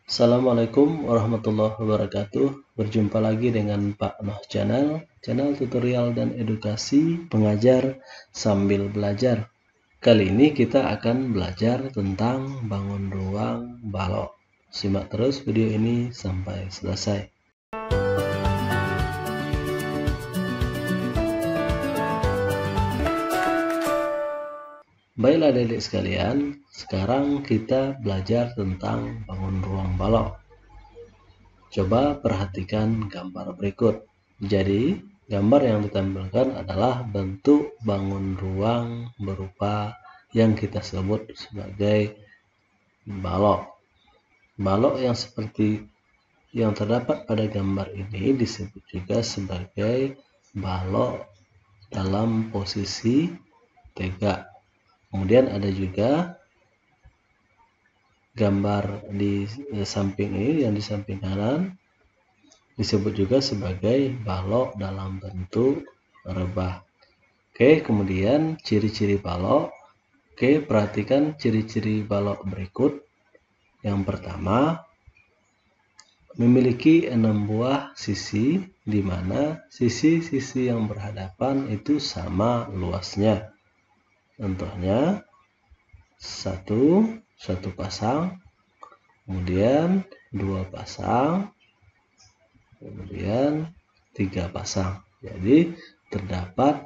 Assalamualaikum warahmatullahi wabarakatuh. Berjumpa lagi dengan Pak Noh channel tutorial dan edukasi pengajar sambil belajar. Kali ini kita akan belajar tentang bangun ruang balok. Simak terus video ini sampai selesai. Baiklah adik-adik sekalian, sekarang kita belajar tentang bangun ruang balok. Coba perhatikan gambar berikut. Jadi, gambar yang ditampilkan adalah bentuk bangun ruang berupa yang kita sebut sebagai balok. Balok yang seperti yang terdapat pada gambar ini disebut juga sebagai balok dalam posisi tegak. Kemudian ada juga gambar di samping ini, yang di samping kanan disebut juga sebagai balok dalam bentuk rebah. Oke, kemudian ciri-ciri balok. Oke, perhatikan ciri-ciri balok berikut. Yang pertama, memiliki 6 buah sisi, di mana sisi-sisi yang berhadapan itu sama luasnya. Contohnya, satu pasang, kemudian 2 pasang, kemudian 3 pasang. Jadi terdapat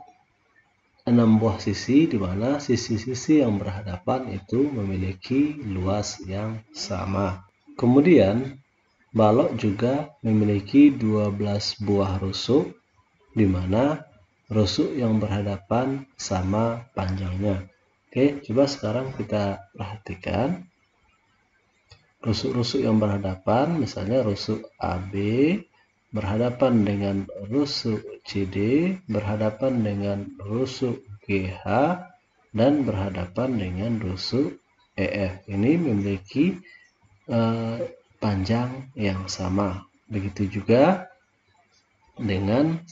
6 buah sisi, di mana sisi-sisi yang berhadapan itu memiliki luas yang sama. Kemudian balok juga memiliki 12 buah rusuk, di mana rusuk yang berhadapan sama panjangnya. Oke, coba sekarang kita perhatikan rusuk-rusuk yang berhadapan, misalnya rusuk AB berhadapan dengan rusuk CD, berhadapan dengan rusuk GH, dan berhadapan dengan rusuk EF. Ini memiliki panjang yang sama. Begitu juga dengan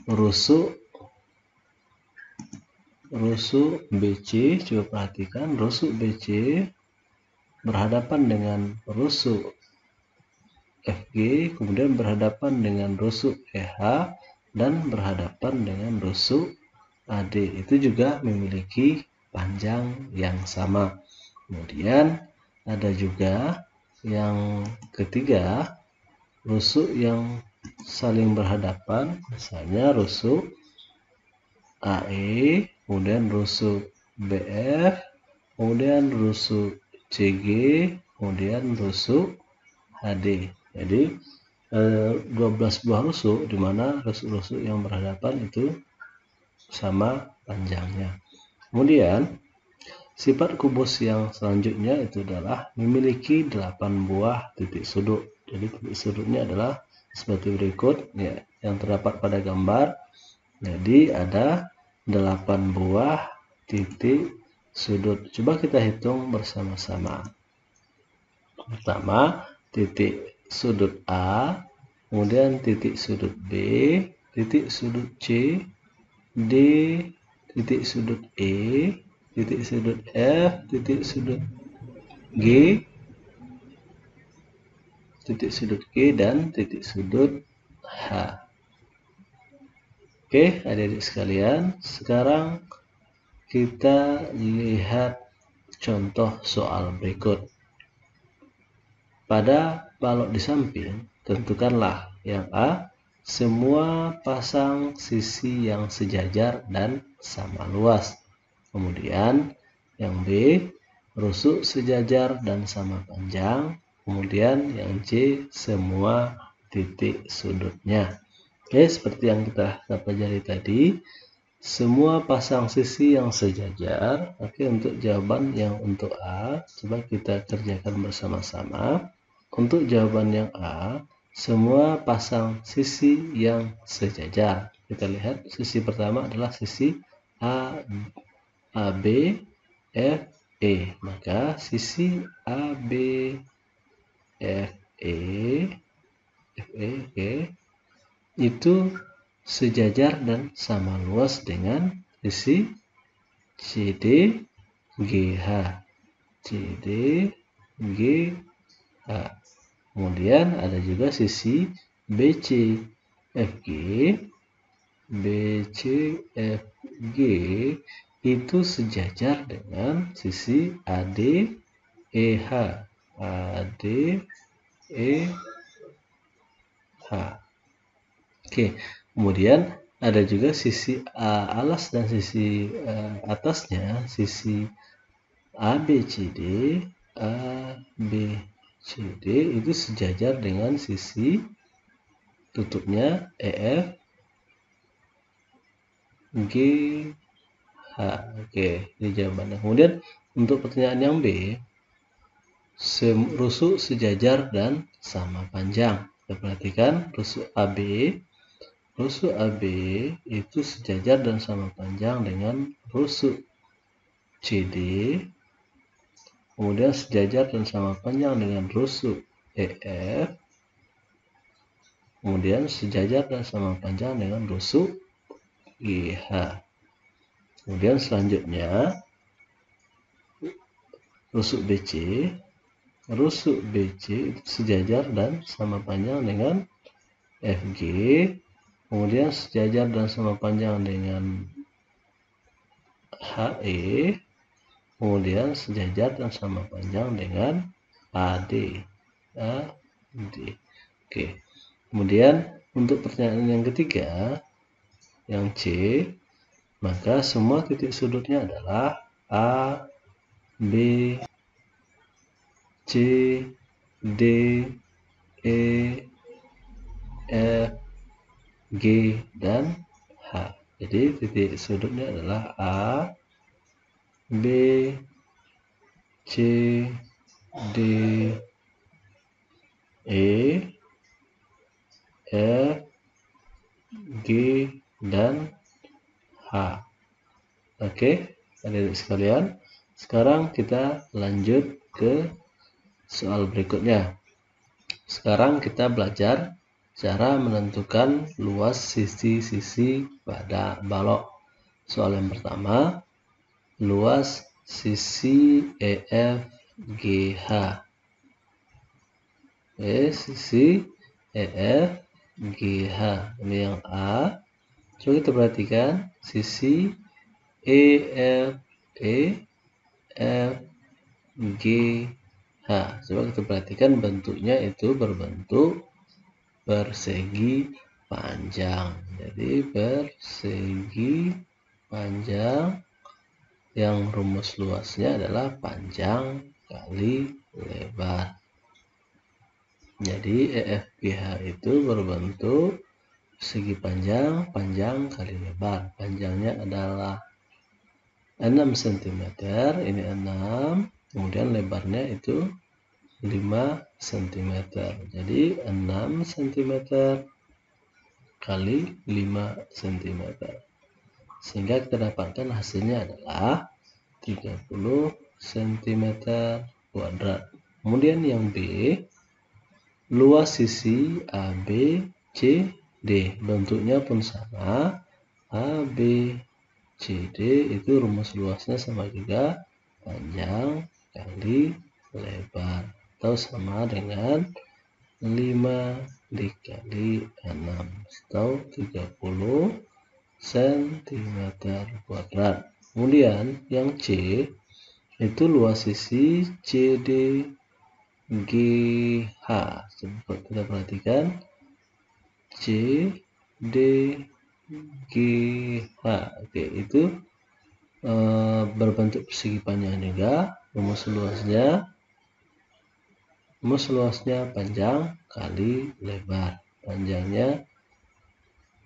rusuk BC. Coba perhatikan, rusuk BC berhadapan dengan rusuk FG, kemudian berhadapan dengan rusuk EH, dan berhadapan dengan rusuk AD. Itu juga memiliki panjang yang sama. Kemudian ada juga yang ketiga, rusuk yang saling berhadapan, misalnya rusuk AE, kemudian rusuk BF, kemudian rusuk CG, kemudian rusuk HD. Jadi 12 buah rusuk, di mana rusuk-rusuk yang berhadapan itu sama panjangnya. Kemudian sifat kubus yang selanjutnya itu adalah memiliki 8 buah titik sudut. Jadi titik sudutnya adalah seperti berikut ya, yang terdapat pada gambar. Jadi ada 8 buah titik sudut. Coba kita hitung bersama-sama. Pertama, titik sudut A, kemudian titik sudut B, titik sudut C, D, titik sudut E, titik sudut F, titik sudut G, titik sudut G, dan titik sudut H. Oke, adik-adik sekalian, sekarang kita lihat contoh soal berikut. Pada balok di samping, tentukanlah yang A, semua pasang sisi yang sejajar dan sama luas. Kemudian yang B, rusuk sejajar dan sama panjang. Kemudian yang C, semua titik sudutnya. Oke, seperti yang kita pelajari tadi, semua pasang sisi yang sejajar. Oke, untuk jawaban yang untuk A, coba kita kerjakan bersama-sama. Untuk jawaban yang A, semua pasang sisi yang sejajar. Kita lihat sisi pertama adalah sisi AB, FE. Maka sisi AB, FE, oke, itu sejajar dan sama luas dengan sisi CD, GH. CD, GH. Kemudian ada juga sisi BC FG. BC FG itu sejajar dengan sisi AD EH. AD EH. Oke, kemudian ada juga sisi alas dan sisi atasnya, sisi ABCD. ABCD itu sejajar dengan sisi tutupnya EF GH. Oke, ini jawabannya. Kemudian untuk pertanyaan yang B, rusuk sejajar dan sama panjang. Kita perhatikan rusuk AB. Rusuk AB itu sejajar dan sama panjang dengan rusuk CD. Kemudian sejajar dan sama panjang dengan rusuk EF. Kemudian sejajar dan sama panjang dengan rusuk GH. Kemudian selanjutnya rusuk BC. Rusuk BC itu sejajar dan sama panjang dengan FG. Kemudian sejajar dan sama panjang dengan HE. Kemudian sejajar dan sama panjang dengan AD. Oke. Kemudian untuk pertanyaan yang ketiga, yang C, maka semua titik sudutnya adalah A, B, C, D, E, F, G, dan H. Jadi titik sudutnya adalah A, B, C, D, E, F, G, dan H. Oke, adik-adik sekalian. Sekarang kita lanjut ke soal berikutnya. Sekarang kita belajar cara menentukan luas sisi-sisi pada balok. Soal yang pertama, luas sisi EFGH. Sisi EFGH. Ini yang A. Coba kita perhatikan sisi EFGH. Coba kita perhatikan bentuknya itu berbentuk persegi panjang. Jadi persegi panjang yang rumus luasnya adalah panjang kali lebar. Jadi EFGH itu berbentuk persegi panjang, panjang kali lebar. Panjangnya adalah 6 cm, ini 6, kemudian lebarnya itu 5 cm. Jadi 6 cm kali 5 cm. Sehingga kita dapatkan hasilnya adalah 30 cm kuadrat. Kemudian yang B, luas sisi ABCD. Bentuknya pun sama. ABCD itu rumus luasnya sama juga panjang kali lebar, atau sama dengan 5 dikali 6 atau 30 cm kuadrat. Kemudian yang C itu luas sisi CDGH. Coba kita perhatikan CDGH. Oke, itu berbentuk persegi panjang juga. Rumus luasnya panjang kali lebar. Panjangnya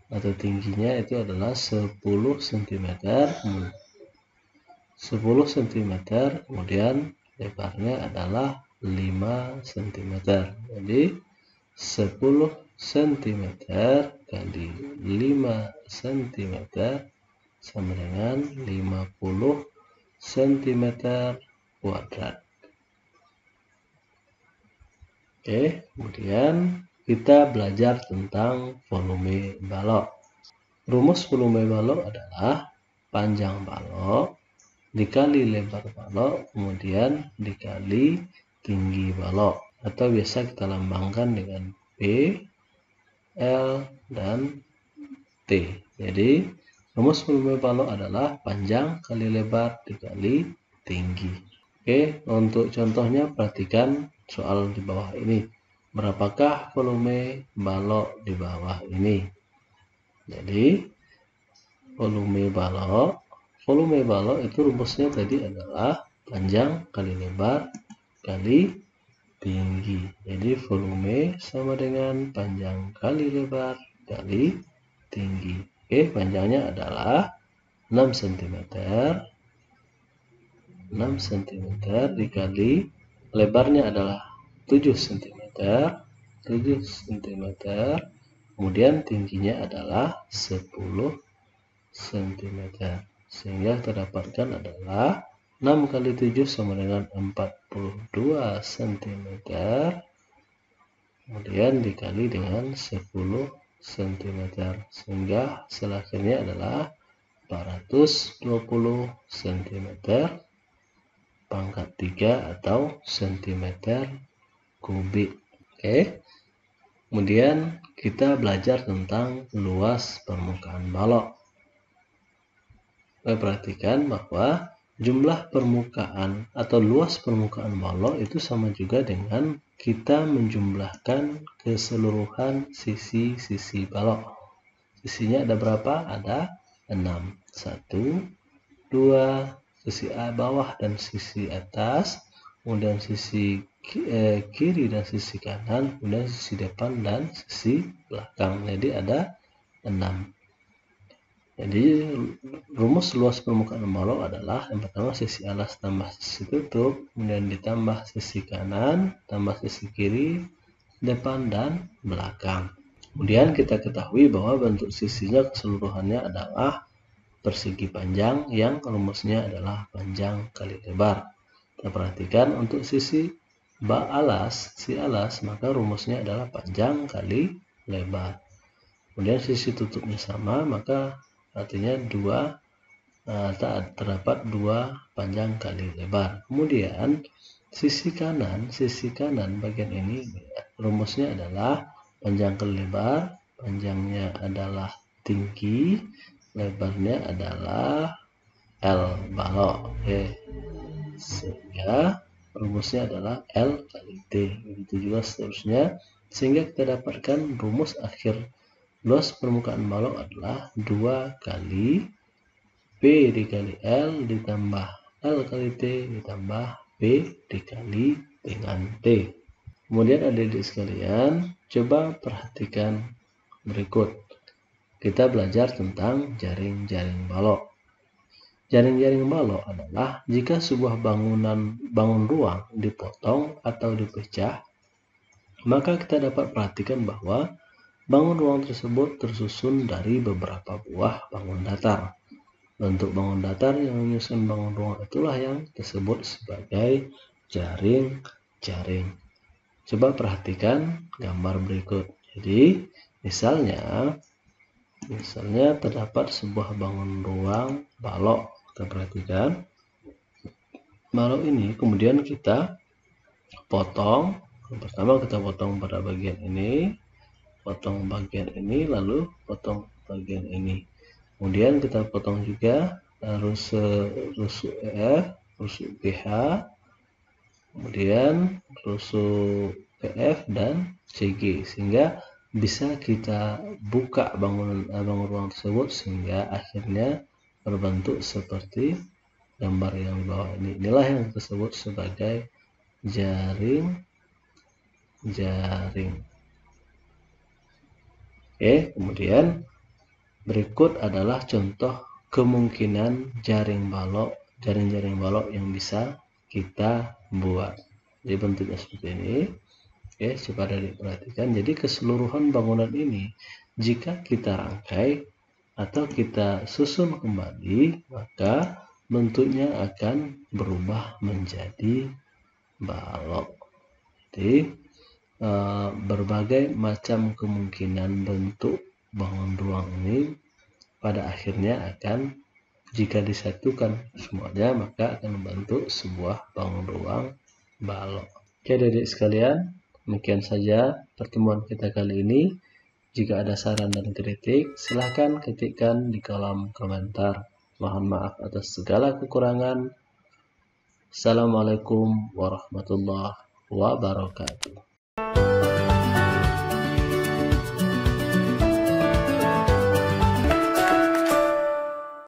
atau tingginya itu adalah 10 cm. 10 cm, kemudian lebarnya adalah 5 cm. Jadi 10 cm kali 5 cm sama dengan 50 cm kuadrat. Oke, kemudian kita belajar tentang volume balok. Rumus volume balok adalah panjang balok dikali lebar balok, kemudian dikali tinggi balok. atau biasa kita lambangkan dengan P, L, dan T. Jadi rumus volume balok adalah panjang kali lebar dikali tinggi. Oke, untuk contohnya perhatikan soal di bawah ini. Berapakah volume balok di bawah ini? Jadi volume balok itu rumusnya tadi adalah panjang kali lebar kali tinggi. Jadi volume sama dengan panjang kali lebar kali tinggi. Oke, panjangnya adalah 6 cm. 6 cm dikali lebarnya adalah 7 cm. 7 cm. Kemudian tingginya adalah 10 cm. Sehingga terdapatkan adalah 6 kali 7 sama dengan 42 cm. Kemudian dikali dengan 10 cm. Sehingga hasil akhirnya adalah 420 cm pangkat 3 atau cm kubik. Oke. Kemudian kita belajar tentang luas permukaan balok. Perhatikan bahwa jumlah permukaan atau luas permukaan balok itu sama juga dengan kita menjumlahkan keseluruhan sisi-sisi balok. Sisinya ada berapa? Ada 6. 1, 2, sisi bawah dan sisi atas, kemudian sisi kiri dan sisi kanan, kemudian sisi depan dan sisi belakang. Jadi ada 6. Jadi rumus luas permukaan balok adalah yang pertama sisi alas tambah sisi tutup, kemudian ditambah sisi kanan, tambah sisi kiri, depan dan belakang. Kemudian kita ketahui bahwa bentuk sisinya keseluruhannya adalah persegi panjang yang rumusnya adalah panjang kali lebar. Kita perhatikan untuk sisi alas, maka rumusnya adalah panjang kali lebar. Kemudian sisi tutupnya sama, maka artinya terdapat 2 panjang kali lebar. Kemudian sisi kanan bagian ini rumusnya adalah panjang kali lebar, panjangnya adalah tinggi, lebarnya adalah L balok. Oke. Sehingga rumusnya adalah L kali T. Begitu juga seterusnya. Sehingga kita dapatkan rumus akhir luas permukaan balok adalah 2 kali P dikali L ditambah L kali T ditambah P dikali dengan T. Kemudian adik-adik sekalian, coba perhatikan berikut. Kita belajar tentang jaring-jaring balok. Jaring-jaring balok adalah jika sebuah bangun ruang dipotong atau dipecah, maka kita dapat perhatikan bahwa bangun ruang tersebut tersusun dari beberapa buah bangun datar. Bentuk bangun datar yang menyusun bangun ruang itulah yang disebut sebagai jaring-jaring. Coba perhatikan gambar berikut. Jadi, misalnya terdapat sebuah bangun ruang balok. Kita perhatikan balok ini, kemudian kita potong. Yang pertama kita potong pada bagian ini, potong bagian ini, lalu potong bagian ini. Kemudian kita potong juga rusuk EF, rusuk BH, kemudian rusuk PF dan CG, sehingga bisa kita buka bangun ruang tersebut sehingga akhirnya berbentuk seperti gambar yang di bawah ini. Inilah yang disebut sebagai jaring. Oke, kemudian berikut adalah contoh kemungkinan jaring balok yang bisa kita buat. Jadi bentuknya seperti ini. Oke, coba diperhatikan. Jadi keseluruhan bangunan ini jika kita rangkai atau kita susun kembali, maka bentuknya akan berubah menjadi balok. Jadi berbagai macam kemungkinan bentuk bangun ruang ini pada akhirnya akan, jika disatukan semuanya, maka akan membentuk sebuah bangun ruang balok. Oke adik-adik sekalian, demikian saja pertemuan kita kali ini. Jika ada saran dan kritik, silahkan ketikkan di kolom komentar. Mohon maaf atas segala kekurangan. Assalamualaikum warahmatullahi wabarakatuh.